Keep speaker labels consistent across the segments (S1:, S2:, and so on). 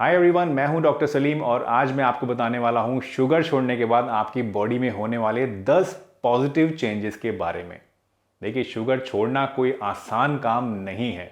S1: Hi everyone, मैं हूं doctor Salim और आज मैं आपको बताने वाला हूं शुगर छोड़ने के बाद आपकी बॉडी में होने वाले 10 पॉजिटिव चेंजेस के बारे में। देखिए, शुगर छोड़ना कोई आसान काम नहीं है।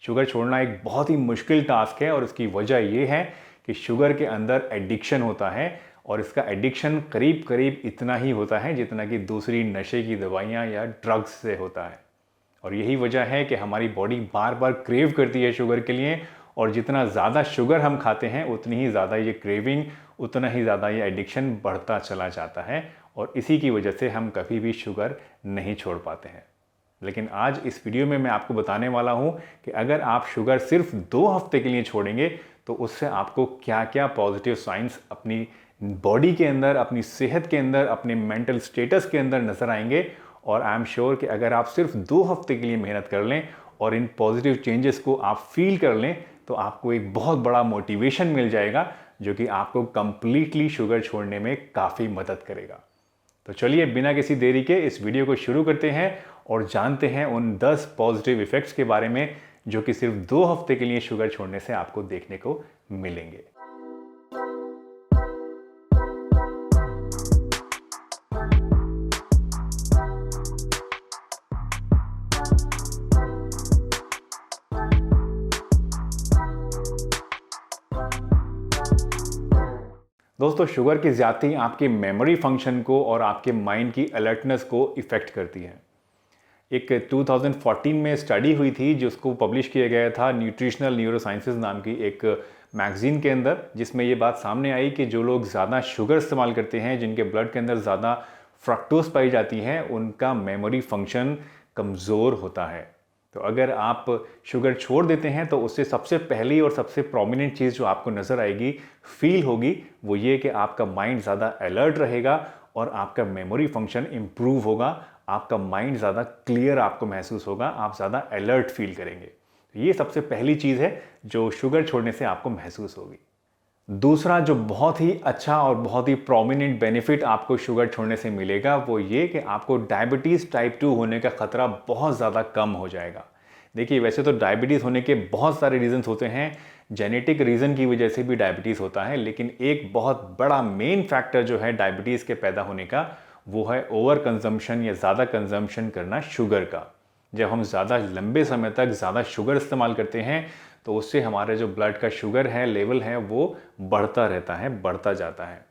S1: शुगर छोड़ना एक बहुत ही मुश्किल टास्क है और इसकी वजह यह है कि शुगर के अंदर एडिक्शन होता है और इसका एडिक्शन करीब करीब इतना ही होता है जितना कि दूसरी नशे की दवाइयाँ या ड्रग्स से होता है। और यही वजह है कि हमारी बॉडी बार बार क्रेव करती है शुगर के लिए, और जितना ज़्यादा शुगर हम खाते हैं उतनी ही ज़्यादा ये क्रेविंग, उतना ही ज़्यादा ये एडिक्शन बढ़ता चला जाता है और इसी की वजह से हम कभी भी शुगर नहीं छोड़ पाते हैं। लेकिन आज इस वीडियो में मैं आपको बताने वाला हूँ कि अगर आप शुगर सिर्फ 2 हफ्ते के लिए छोड़ेंगे तो उससे आपको क्या क्या पॉजिटिव साइंस अपनी बॉडी के अंदर, अपनी सेहत के अंदर, अपने मेंटल स्टेटस के अंदर नज़र आएंगे। और आई एम श्योर कि अगर आप सिर्फ 2 हफ्ते के लिए मेहनत कर लें और इन पॉजिटिव चेंजेस को आप फील कर लें तो आपको एक बहुत बड़ा मोटिवेशन मिल जाएगा जो कि आपको कंप्लीटली शुगर छोड़ने में काफ़ी मदद करेगा। तो चलिए बिना किसी देरी के इस वीडियो को शुरू करते हैं और जानते हैं उन 10 पॉजिटिव इफ़ेक्ट्स के बारे में जो कि सिर्फ 2 हफ्ते के लिए शुगर छोड़ने से आपको देखने को मिलेंगे। दोस्तों, शुगर की ज़्यादती आपके मेमोरी फंक्शन को और आपके माइंड की अलर्टनेस को इफ़ेक्ट करती है। एक 2014 में स्टडी हुई थी जिसको पब्लिश किया गया था न्यूट्रिशनल न्यूरोसाइंसेज नाम की एक मैगज़ीन के अंदर, जिसमें ये बात सामने आई कि जो लोग ज़्यादा शुगर इस्तेमाल करते हैं, जिनके ब्लड के अंदर ज़्यादा फ्रक्टोज पाई जाती है, उनका मेमोरी फंक्शन कमज़ोर होता है। तो अगर आप शुगर छोड़ देते हैं तो उससे सबसे पहली और सबसे प्रोमिनेंट चीज़ जो आपको नज़र आएगी, फील होगी, वो ये कि आपका माइंड ज़्यादा अलर्ट रहेगा और आपका मेमोरी फंक्शन इम्प्रूव होगा। आपका माइंड ज़्यादा क्लियर आपको महसूस होगा, आप ज़्यादा अलर्ट फील करेंगे। तो ये सबसे पहली चीज़ है जो शुगर छोड़ने से आपको महसूस होगी। दूसरा जो बहुत ही अच्छा और बहुत ही प्रोमिनेंट बेनिफिट आपको शुगर छोड़ने से मिलेगा वो ये कि आपको डायबिटीज़ टाइप 2 होने का ख़तरा बहुत ज़्यादा कम हो जाएगा। देखिए, वैसे तो डायबिटीज़ होने के बहुत सारे रीज़न्स होते हैं, जेनेटिक रीज़न की वजह से भी डायबिटीज़ होता है, लेकिन एक बहुत बड़ा मेन फैक्टर जो है डायबिटीज़ के पैदा होने का वो है ओवर कंजम्पशन या ज़्यादा कंजम्पशन करना शुगर का। जब हम ज़्यादा लंबे समय तक ज़्यादा शुगर इस्तेमाल करते हैं तो उससे हमारे जो ब्लड का शुगर है लेवल है वो बढ़ता रहता है, बढ़ता जाता है।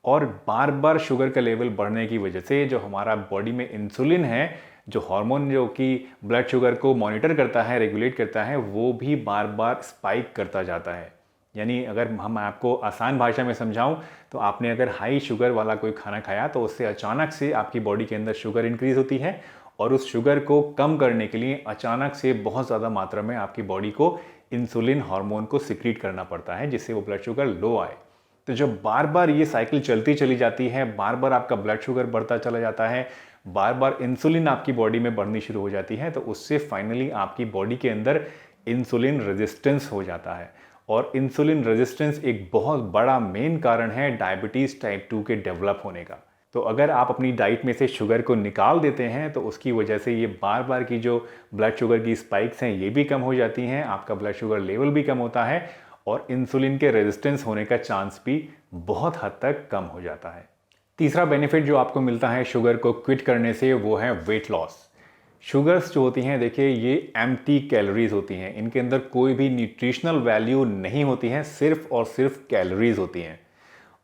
S1: और बार बार शुगर का लेवल बढ़ने की वजह से जो हमारा बॉडी में इंसुलिन है, जो हार्मोन जो कि ब्लड शुगर को मॉनिटर करता है, रेगुलेट करता है, वो भी बार बार स्पाइक करता जाता है। यानी अगर हम आपको आसान भाषा में समझाऊं तो आपने अगर हाई शुगर वाला कोई खाना खाया तो उससे अचानक से आपकी बॉडी के अंदर शुगर इंक्रीज़ होती है और उस शुगर को कम करने के लिए अचानक से बहुत ज़्यादा मात्रा में आपकी बॉडी को इंसुलिन हार्मोन को सिक्रीट करना पड़ता है जिससे वो ब्लड शुगर लो आए। तो जब बार बार ये साइकिल चलती चली जाती है, बार बार आपका ब्लड शुगर बढ़ता चला जाता है, बार बार इंसुलिन आपकी बॉडी में बढ़नी शुरू हो जाती है, तो उससे फाइनली आपकी बॉडी के अंदर इंसुलिन रेजिस्टेंस हो जाता है। और इंसुलिन रेजिस्टेंस एक बहुत बड़ा मेन कारण है डायबिटीज़ टाइप 2 के डेवलप होने का। तो अगर आप अपनी डाइट में से शुगर को निकाल देते हैं तो उसकी वजह से ये बार बार की जो ब्लड शुगर की स्पाइक्स हैं ये भी कम हो जाती हैं, आपका ब्लड शुगर लेवल भी कम होता है और इंसुलिन के रेजिस्टेंस होने का चांस भी बहुत हद तक कम हो जाता है। तीसरा बेनिफिट जो आपको मिलता है शुगर को क्विट करने से वो है वेट लॉस। शुगर्स जो होती हैं, देखिए, ये एम्प्टी कैलोरीज होती हैं, इनके अंदर कोई भी न्यूट्रिशनल वैल्यू नहीं होती है, सिर्फ और सिर्फ कैलोरीज होती हैं।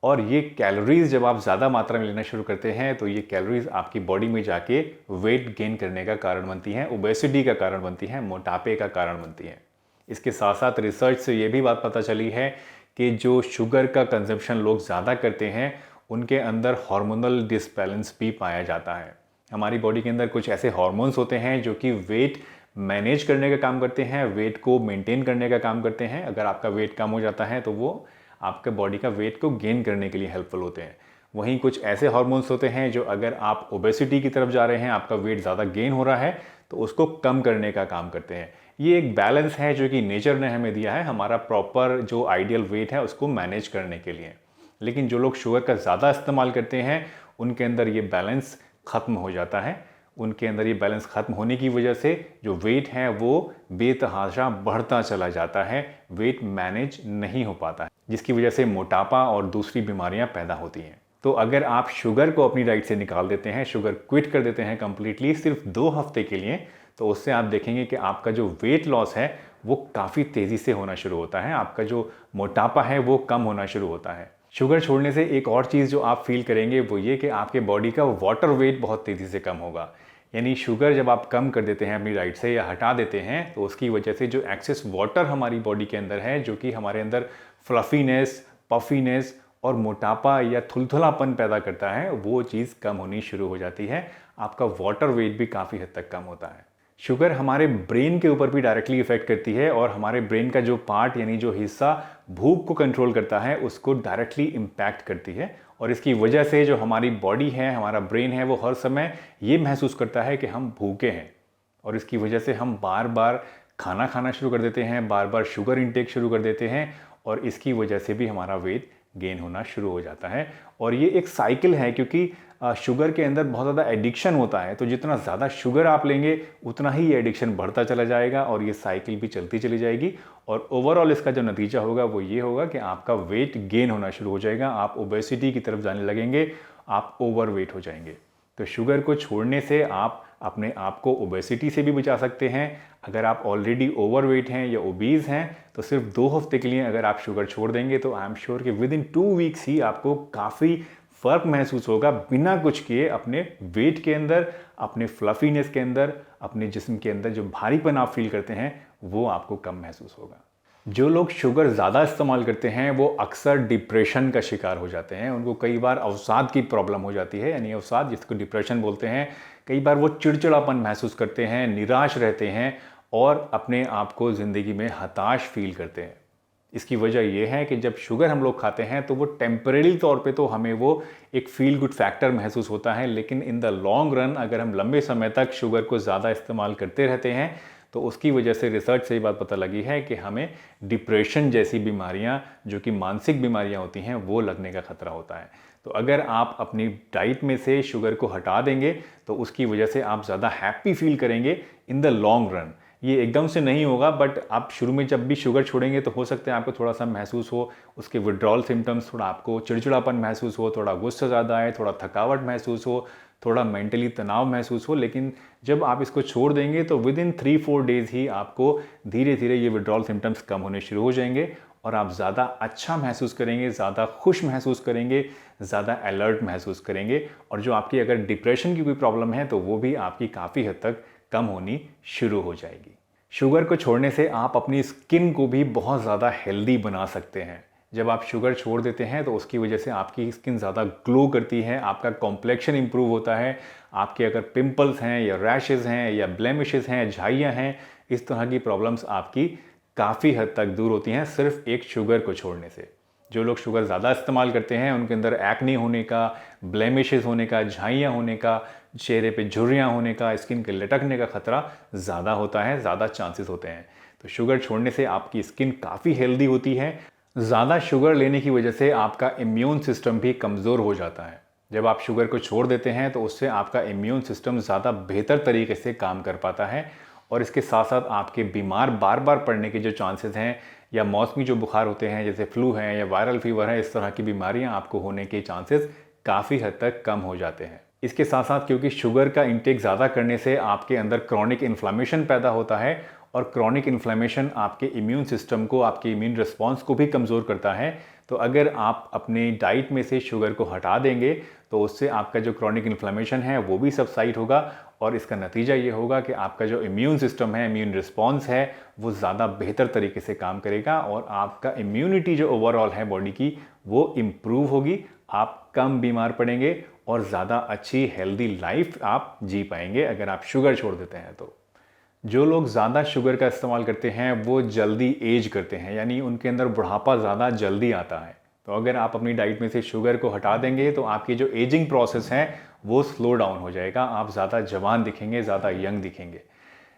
S1: और ये कैलोरीज जब आप ज़्यादा मात्रा में लेना शुरू करते हैं तो ये कैलोरीज आपकी बॉडी में जाके वेट गेन करने का कारण बनती हैं, ओबेसिटी का कारण बनती हैं, मोटापे का कारण बनती हैं। इसके साथ साथ रिसर्च से ये भी बात पता चली है कि जो शुगर का कंजम्पशन लोग ज़्यादा करते हैं उनके अंदर हार्मोनल डिसबैलेंस भी पाया जाता है। हमारी बॉडी के अंदर कुछ ऐसे हार्मोन्स होते हैं जो कि वेट मैनेज करने का काम करते हैं, वेट को मेंटेन करने का काम करते हैं। अगर आपका वेट कम हो जाता है तो वो आपके बॉडी का वेट को गेन करने के लिए हेल्पफुल होते हैं। वहीं कुछ ऐसे हार्मोन्स होते हैं जो अगर आप ओबेसिटी की तरफ जा रहे हैं, आपका वेट ज़्यादा गेन हो रहा है, तो उसको कम करने का काम करते हैं। ये एक बैलेंस है जो कि नेचर ने हमें दिया है हमारा प्रॉपर जो आइडियल वेट है उसको मैनेज करने के लिए। लेकिन जो लोग शुगर का ज़्यादा इस्तेमाल करते हैं उनके अंदर ये बैलेंस ख़त्म हो जाता है उनके अंदर ये बैलेंस ख़त्म होने की वजह से जो वेट है वो बेतहाशा बढ़ता चला जाता है, वेट मैनेज नहीं हो पाता है, जिसकी वजह से मोटापा और दूसरी बीमारियां पैदा होती हैं। तो अगर आप शुगर को अपनी डाइट से निकाल देते हैं, शुगर क्विट कर देते हैं कंप्लीटली सिर्फ 2 हफ्ते के लिए, तो उससे आप देखेंगे कि आपका जो वेट लॉस है वो काफ़ी तेज़ी से होना शुरू होता है, आपका जो मोटापा है वो कम होना शुरू होता है। शुगर छोड़ने से एक और चीज़ जो आप फील करेंगे वो ये कि आपके बॉडी का वाटर वेट बहुत तेज़ी से कम होगा। यानी शुगर जब आप कम कर देते हैं अपनी डाइट से या हटा देते हैं, तो उसकी वजह से जो एक्सेस वाटर हमारी बॉडी के अंदर है, जो कि हमारे अंदर फ्लफीनेस, पफीनेस और मोटापा या थुलथुलापन पैदा करता है, वो चीज़ कम होनी शुरू हो जाती है। आपका वाटर वेट भी काफ़ी हद तक कम होता है। शुगर हमारे ब्रेन के ऊपर भी डायरेक्टली इफेक्ट करती है और हमारे ब्रेन का जो पार्ट यानी जो हिस्सा भूख को कंट्रोल करता है उसको डायरेक्टली इम्पैक्ट करती है। और इसकी वजह से जो हमारी बॉडी है, हमारा ब्रेन है, वो हर समय ये महसूस करता है कि हम भूखे हैं, और इसकी वजह से हम बार बार खाना खाना शुरू कर देते हैं, बार बार शुगर इंटेक शुरू कर देते हैं, और इसकी वजह से भी हमारा वेट गेन होना शुरू हो जाता है। और ये एक साइकिल है, क्योंकि शुगर के अंदर बहुत ज़्यादा एडिक्शन होता है, तो जितना ज़्यादा शुगर आप लेंगे उतना ही ये एडिक्शन बढ़ता चला जाएगा और ये साइकिल भी चलती चली जाएगी। और ओवरऑल इसका जो नतीजा होगा वो ये होगा कि आपका वेट गेन होना शुरू हो जाएगा, आप ओबेसिटी की तरफ जाने लगेंगे, आप ओवर वेट हो जाएंगे। तो शुगर को छोड़ने से आप अपने आप को ओबेसिटी से भी बचा सकते हैं। अगर आप ऑलरेडी ओवरवेट हैं या ओबीज़ हैं, तो सिर्फ 2 हफ्ते के लिए अगर आप शुगर छोड़ देंगे तो आई एम श्योर कि विद इन 2 वीक्स ही आपको काफ़ी फ़र्क महसूस होगा, बिना कुछ किए अपने वेट के अंदर, अपने फ्लफीनेस के अंदर, अपने जिस्म के अंदर जो भारीपन आप फील करते हैं वो आपको कम महसूस होगा। जो लोग शुगर ज़्यादा इस्तेमाल करते हैं वो अक्सर डिप्रेशन का शिकार हो जाते हैं। उनको कई बार अवसाद की प्रॉब्लम हो जाती है, यानी अवसाद जिसको डिप्रेशन बोलते हैं। कई बार वो चिड़चिड़ापन महसूस करते हैं, निराश रहते हैं और अपने आप को ज़िंदगी में हताश फील करते हैं। इसकी वजह यह है कि जब शुगर हम लोग खाते हैं तो वो टेम्परेरी तौर पे तो हमें वो एक फील गुड फैक्टर महसूस होता है, लेकिन इन द लॉन्ग रन अगर हम लंबे समय तक शुगर को ज़्यादा इस्तेमाल करते रहते हैं तो उसकी वजह से रिसर्च से ये बात पता लगी है कि हमें डिप्रेशन जैसी बीमारियां, जो कि मानसिक बीमारियां होती हैं, वो लगने का खतरा होता है। तो अगर आप अपनी डाइट में से शुगर को हटा देंगे तो उसकी वजह से आप ज़्यादा हैप्पी फील करेंगे इन द लॉन्ग रन। ये एकदम से नहीं होगा, बट आप शुरू में जब भी शुगर छोड़ेंगे तो हो सकता है आपको थोड़ा सा महसूस हो उसके विड्रॉल सिम्टम्स, थोड़ा आपको चिड़चिड़ापन महसूस हो, थोड़ा गुस्सा ज़्यादा आए, थोड़ा थकावट महसूस हो, थोड़ा मेंटली तनाव महसूस हो। लेकिन जब आप इसको छोड़ देंगे तो विद इन 3-4 डेज़ ही आपको धीरे धीरे ये विड्रॉल सिम्टम्स कम होने शुरू हो जाएंगे और आप ज़्यादा अच्छा महसूस करेंगे, ज़्यादा खुश महसूस करेंगे, ज़्यादा अलर्ट महसूस करेंगे। और जो आपकी अगर डिप्रेशन की कोई प्रॉब्लम है तो वो भी आपकी काफ़ी हद तक कम होनी शुरू हो जाएगी। शुगर को छोड़ने से आप अपनी स्किन को भी बहुत ज़्यादा हेल्दी बना सकते हैं। जब आप शुगर छोड़ देते हैं तो उसकी वजह से आपकी स्किन ज़्यादा ग्लो करती है, आपका कॉम्प्लेक्शन इंप्रूव होता है, आपके अगर पिंपल्स हैं या रैशेज़ हैं या ब्लेमिशेस हैं, झाइयाँ हैं, इस तरह की प्रॉब्लम्स आपकी काफ़ी हद तक दूर होती हैं सिर्फ एक शुगर को छोड़ने से। जो लोग शुगर ज़्यादा इस्तेमाल करते हैं उनके अंदर एक्ने होने का, ब्लेमिशेस होने का, झाइयाँ होने का, चेहरे पे झुर्रियाँ होने का, स्किन के लटकने का खतरा ज़्यादा होता है, ज़्यादा चांसेस होते हैं। तो शुगर छोड़ने से आपकी स्किन काफ़ी हेल्दी होती है। ज़्यादा शुगर लेने की वजह से आपका इम्यून सिस्टम भी कमज़ोर हो जाता है। जब आप शुगर को छोड़ देते हैं तो उससे आपका इम्यून सिस्टम ज़्यादा बेहतर तरीके से काम कर पाता है और इसके साथ साथ आपके बीमार बार बार पड़ने के जो चांसेस हैं या मौसमी जो बुखार होते हैं जैसे फ्लू है या वायरल फीवर है, इस तरह की बीमारियां आपको होने के चांसेस काफ़ी हद तक कम हो जाते हैं। इसके साथ साथ क्योंकि शुगर का इंटेक ज़्यादा करने से आपके अंदर क्रॉनिक इन्फ्लामेशन पैदा होता है और क्रॉनिक इन्फ्लामेशन आपके इम्यून सिस्टम को, आपके इम्यून रिस्पॉन्स को भी कमज़ोर करता है। तो अगर आप अपने डाइट में से शुगर को हटा देंगे तो उससे आपका जो क्रॉनिक इन्फ्लामेशन है वो भी सबसाइड होगा और इसका नतीजा ये होगा कि आपका जो इम्यून सिस्टम है, इम्यून रिस्पॉन्स है, वो ज़्यादा बेहतर तरीके से काम करेगा और आपका इम्यूनिटी जो ओवरऑल है बॉडी की वो इम्प्रूव होगी। आप कम बीमार पड़ेंगे और ज़्यादा अच्छी हेल्दी लाइफ आप जी पाएंगे अगर आप शुगर छोड़ देते हैं तो। जो लोग ज़्यादा शुगर का इस्तेमाल करते हैं वो जल्दी एज करते हैं, यानी उनके अंदर बुढ़ापा ज़्यादा जल्दी आता है। तो अगर आप अपनी डाइट में से शुगर को हटा देंगे तो आपकी जो एजिंग प्रोसेस है वो स्लो डाउन हो जाएगा, आप ज़्यादा जवान दिखेंगे, ज़्यादा यंग दिखेंगे।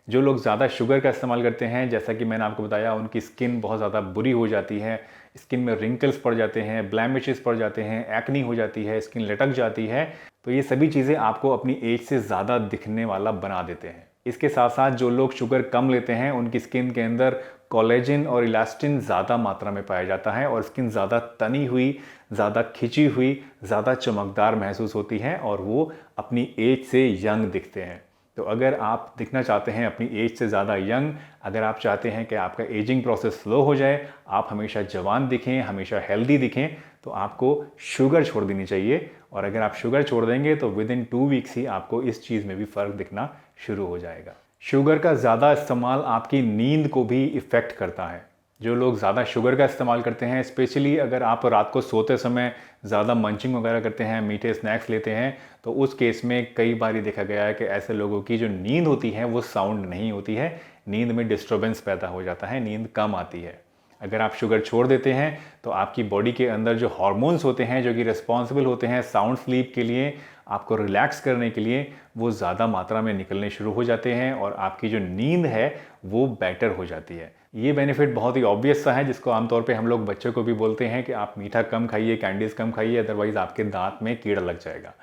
S1: जो लोग ज़्यादा शुगर का इस्तेमाल करते हैं, जैसा कि मैंने आपको बताया, उनकी स्किन बहुत ज़्यादा बुरी हो जाती है, स्किन में रिंकल्स पड़ जाते हैं, ब्लैमिशेस पड़ जाते हैं, एक्नी हो जाती है, स्किन लटक जाती है। तो ये सभी चीज़ें आपको अपनी एज से ज़्यादा दिखने वाला बना देते हैं। इसके साथ साथ जो लोग शुगर कम लेते हैं उनकी स्किन के अंदर कोलेजन और इलास्टिन ज़्यादा मात्रा में पाया जाता है और स्किन ज़्यादा तनी हुई, ज़्यादा खिंची हुई, ज़्यादा चमकदार महसूस होती है और वो अपनी एज से यंग दिखते हैं। तो अगर आप दिखना चाहते हैं अपनी एज से ज़्यादा यंग, अगर आप चाहते हैं कि आपका एजिंग प्रोसेस स्लो हो जाए, आप हमेशा जवान दिखें, हमेशा हेल्दी दिखें, तो आपको शुगर छोड़ देनी चाहिए। और अगर आप शुगर छोड़ देंगे तो विद इन 2 वीक्स ही आपको इस चीज़ में भी फ़र्क दिखना शुरू हो जाएगा। शुगर का ज़्यादा इस्तेमाल आपकी नींद को भी इफ़ेक्ट करता है। जो लोग ज़्यादा शुगर का इस्तेमाल करते हैं, स्पेशली अगर आप रात को सोते समय ज़्यादा मंचिंग वगैरह करते हैं, मीठे स्नैक्स लेते हैं, तो उस केस में कई बार देखा गया है कि ऐसे लोगों की जो नींद होती है वो साउंड नहीं होती है, नींद में डिस्टर्बेंस पैदा हो जाता है, नींद कम आती है। अगर आप शुगर छोड़ देते हैं तो आपकी बॉडी के अंदर जो हार्मोन्स होते हैं जो कि रिस्पॉन्सिबल होते हैं साउंड स्लीप के लिए, आपको रिलैक्स करने के लिए, वो ज़्यादा मात्रा में निकलने शुरू हो जाते हैं और आपकी जो नींद है वो बेटर हो जाती है। ये बेनिफिट बहुत ही ऑब्वियस सा है जिसको आमतौर पे हम लोग बच्चों को भी बोलते हैं कि आप मीठा कम खाइए, कैंडीज़ कम खाइए, अदरवाइज़ आपके दांत में कीड़ा लग जाएगा।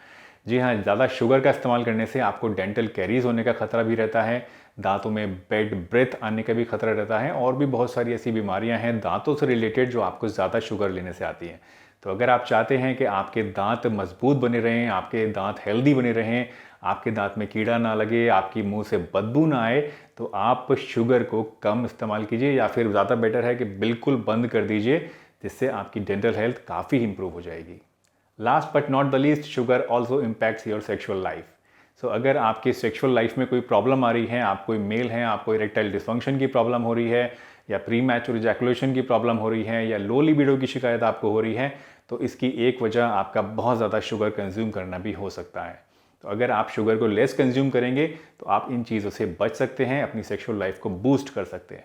S1: जी हाँ, ज़्यादा शुगर का इस्तेमाल करने से आपको डेंटल कैरीज़ होने का खतरा भी रहता है, दांतों में बैड ब्रेथ आने का भी खतरा रहता है और भी बहुत सारी ऐसी बीमारियां हैं दांतों से रिलेटेड जो आपको ज़्यादा शुगर लेने से आती हैं। तो अगर आप चाहते हैं कि आपके दांत मजबूत बने रहें, आपके दांत हेल्दी बने रहें, आपके दांत में कीड़ा ना लगे, आपकी मुंह से बदबू ना आए, तो आप शुगर को कम इस्तेमाल कीजिए या फिर ज़्यादा बेटर है कि बिल्कुल बंद कर दीजिए, जिससे आपकी डेंटल हेल्थ काफ़ी इंप्रूव हो जाएगी। Last but not the least, sugar also impacts your sexual life. So अगर आपकी सेक्शुअल लाइफ में कोई प्रॉब्लम आ रही है, आप कोई मेल हैं, आपको इरेक्टाइल डिस्फंक्शन की प्रॉब्लम हो रही है या प्री मैच्योर इजैकुलेशन की प्रॉब्लम हो रही है या लो लिबिडो की शिकायत आपको हो रही है, तो इसकी एक वजह आपका बहुत ज़्यादा शुगर कंज्यूम करना भी हो सकता है। तो अगर आप शुगर को लेस कंज्यूम करेंगे तो आप इन चीज़ों से बच सकते हैं, अपनी सेक्शुअल लाइफ को बूस्ट कर सकते हैं।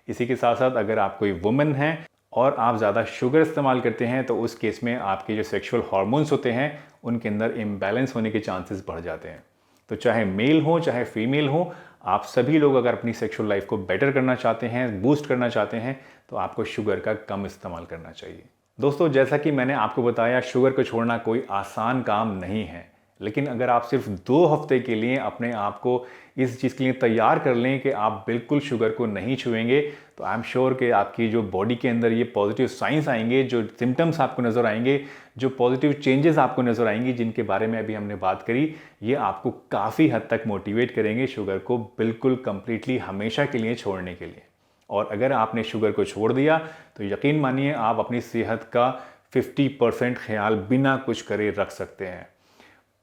S1: इसी के साथ साथ अगर आप कोई वुमेन हैं और आप ज़्यादा शुगर इस्तेमाल करते हैं तो उस केस में आपके जो सेक्शुअल हार्मोन्स होते हैं उनके अंदर इम्बैलेंस होने के चांसेस बढ़ जाते हैं। तो चाहे मेल हो चाहे फीमेल हो, आप सभी लोग अगर अपनी सेक्शुअल लाइफ को बेटर करना चाहते हैं, बूस्ट करना चाहते हैं, तो आपको शुगर का कम इस्तेमाल करना चाहिए। दोस्तों, जैसा कि मैंने आपको बताया, शुगर को छोड़ना कोई आसान काम नहीं है, लेकिन अगर आप सिर्फ 2 हफ्ते के लिए अपने आप को इस चीज़ के लिए तैयार कर लें कि आप बिल्कुल शुगर को नहीं छुएंगे, तो आई एम श्योर कि आपकी जो बॉडी के अंदर ये पॉजिटिव साइंस आएंगे, जो सिम्टम्स आपको नज़र आएंगे, जो पॉजिटिव चेंजेस आपको नज़र आएंगी जिनके बारे में अभी हमने बात करी, ये आपको काफ़ी हद तक मोटिवेट करेंगे शुगर को बिल्कुल कंप्लीटली हमेशा के लिए छोड़ने के लिए। और अगर आपने शुगर को छोड़ दिया तो यकीन मानिए आप अपनी सेहत का 50% ख्याल बिना कुछ करे रख सकते हैं।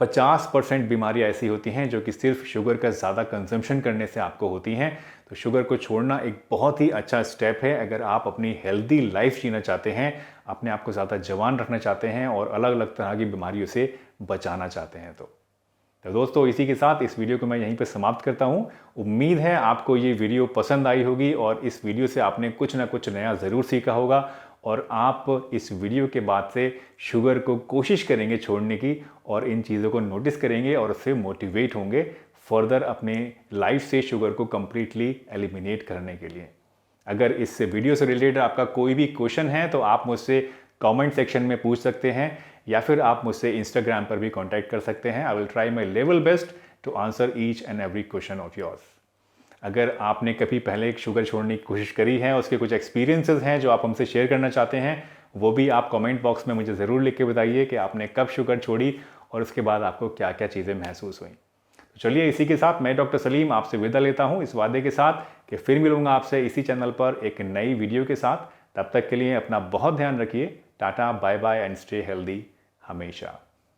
S1: 50% बीमारियां ऐसी होती हैं जो कि सिर्फ शुगर का ज़्यादा कंजम्पशन करने से आपको होती हैं। तो शुगर को छोड़ना एक बहुत ही अच्छा स्टेप है अगर आप अपनी हेल्दी लाइफ जीना चाहते हैं, अपने आप को ज़्यादा जवान रखना चाहते हैं और अलग अलग तरह की बीमारियों से बचाना चाहते हैं। तो दोस्तों, इसी के साथ इस वीडियो को मैं यहीं पर समाप्त करता हूं। उम्मीद है आपको ये वीडियो पसंद आई होगी और इस वीडियो से आपने कुछ ना कुछ नया ज़रूर सीखा होगा और आप इस वीडियो के बाद से शुगर को कोशिश करेंगे छोड़ने की और इन चीज़ों को नोटिस करेंगे और उससे मोटिवेट होंगे फर्दर अपने लाइफ से शुगर को कम्प्लीटली एलिमिनेट करने के लिए। अगर इस वीडियो से रिलेटेड आपका कोई भी क्वेश्चन है तो आप मुझसे कमेंट सेक्शन में पूछ सकते हैं या फिर आप मुझसे इंस्टाग्राम पर भी कांटेक्ट कर सकते हैं। I will try my level best to answer each and every question of yours. अगर आपने कभी पहले शुगर छोड़ने की कोशिश करी है, उसके कुछ एक्सपीरियंसेस हैं जो आप हमसे शेयर करना चाहते हैं, वो भी आप कमेंट बॉक्स में मुझे ज़रूर लिख के बताइए कि आपने कब शुगर छोड़ी और उसके बाद आपको क्या क्या चीज़ें महसूस हुई। तो चलिए, इसी के साथ मैं डॉक्टर सलीम आपसे विदा लेता हूँ इस वादे के साथ कि फिर मिलूंगा आपसे इसी चैनल पर एक नई वीडियो के साथ। तब तक के लिए अपना बहुत ध्यान रखिए। Tata, bye bye and stay healthy हमेशा।